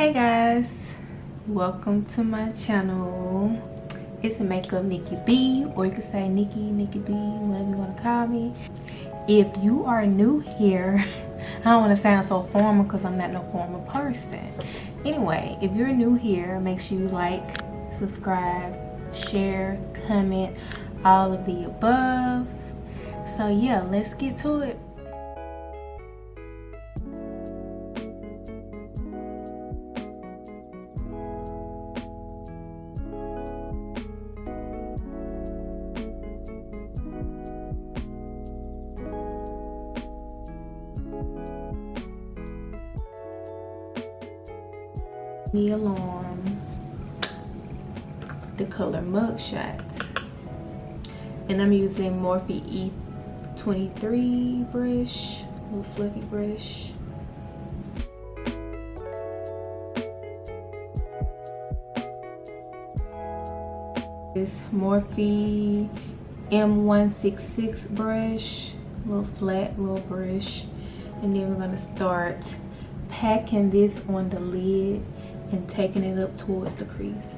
Hey guys, welcome to my channel. It's a makeup Nikki B, or you can say Nikki B, whatever you want to call me. If you are new here, I don't want to sound so formal because I'm not no formal person. Anyway, if you're new here, make sure you like, subscribe, share, comment, all of the above. So yeah, let's get to it. The Alarm, the color Mugshot, and I'm using Morphe E23 brush, little fluffy brush. This Morphe M166 brush, little flat little brush, and then we're gonna start packing this on the lid and taking it up towards the crease.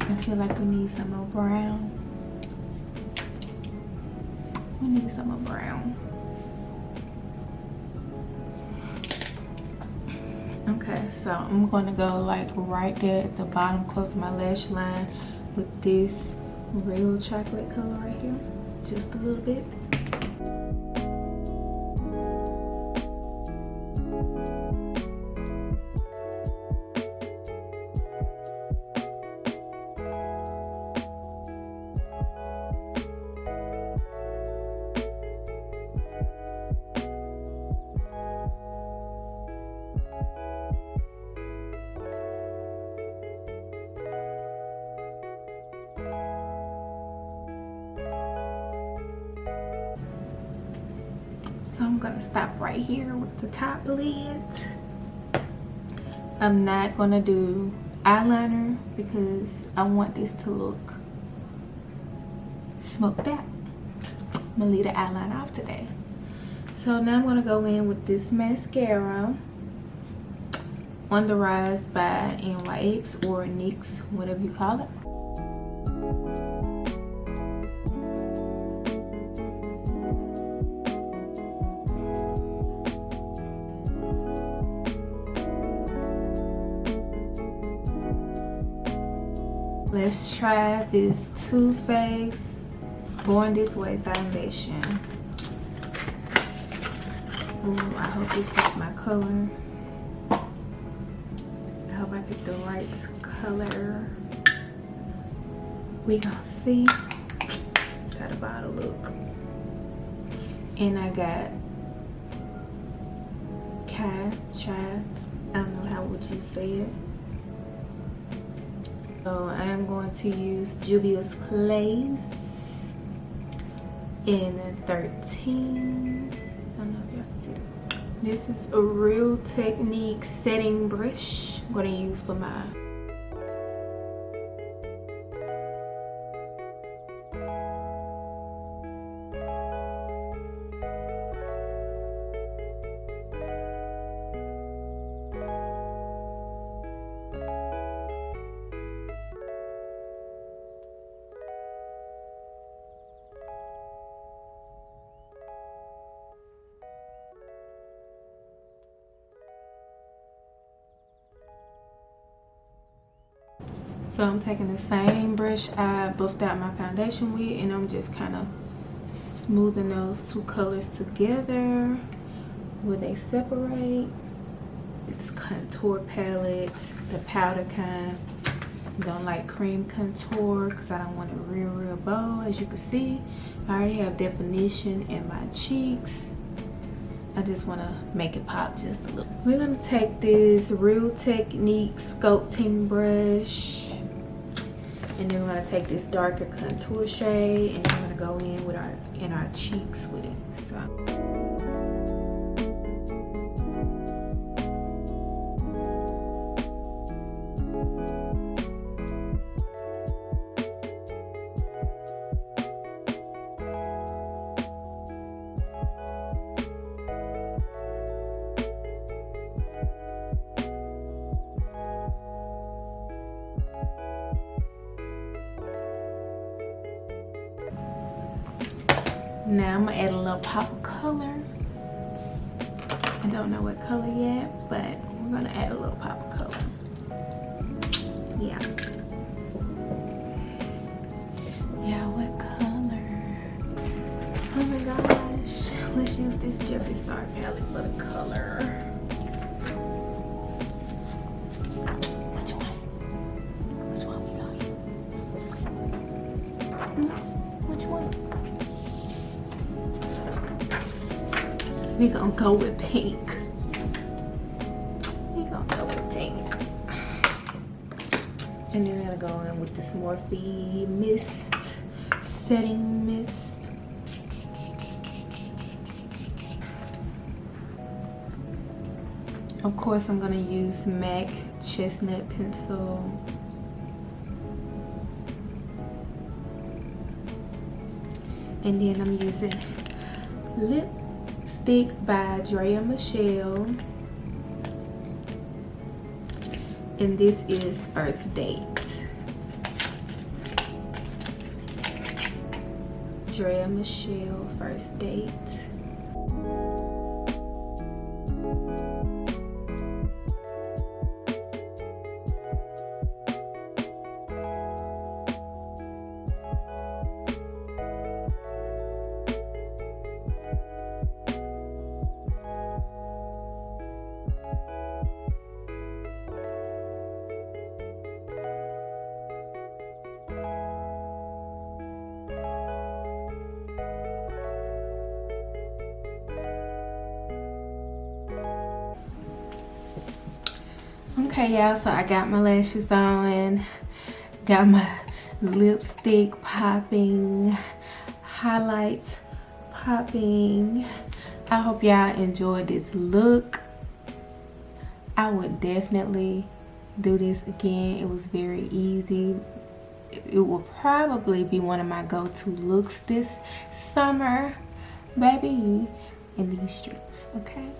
I feel like we need some more brown. We need some more brown. Okay, so I'm gonna go like right there at the bottom, close to my lash line, with this real chocolate color right here. Just a little bit. So I'm gonna stop right here with the top lid. I'm not gonna do eyeliner because I want this to look smoked out. I'm gonna leave the eyeliner off today. So now I'm gonna go in with this mascara, On the Rise by NYX or NYX, whatever you call it. Let's try this Too Faced Born This Way foundation. Ooh, I hope this is my color. I hope I picked the right color. We gonna see. It's got a bottle look. And I got chai. I don't know how would you say it. So I am going to use Juvias Place in 13. I don't know if y'all can see that. This is a Real Technique setting brush I'm going to use for my So I'm taking the same brush I buffed out my foundation with, and I'm just kind of smoothing those two colors together where they separate. This contour palette, the powder kind. Don't like cream contour because I don't want a real bold. As you can see, I already have definition in my cheeks. I just want to make it pop just a little. We're going to take this Real Technique sculpting brush, and then we're going to take this darker contour shade, and then we're going to go in with our cheeks with it. So. Now I'm gonna add a little pop of color. I don't know what color yet, but we're gonna add a little pop of color. Yeah. Yeah, what color? Oh my gosh. Let's use this Jeffree Star palette for the color. Which one? Which one we got? Which one? We gonna go with pink. We gonna go with pink. And then we're gonna go in with this Morphe mist, setting mist. Of course, I'm gonna use MAC Chestnut pencil. And then I'm using Lipstick by Drea Michelle. And this is First Date. Drea Michelle, First Date. Okay, y'all, so I got my lashes on, got my lipstick popping, highlights popping. I hope y'all enjoyed this look. I would definitely do this again. It was very easy. It will probably be one of my go-to looks this summer, baby, in these streets, okay?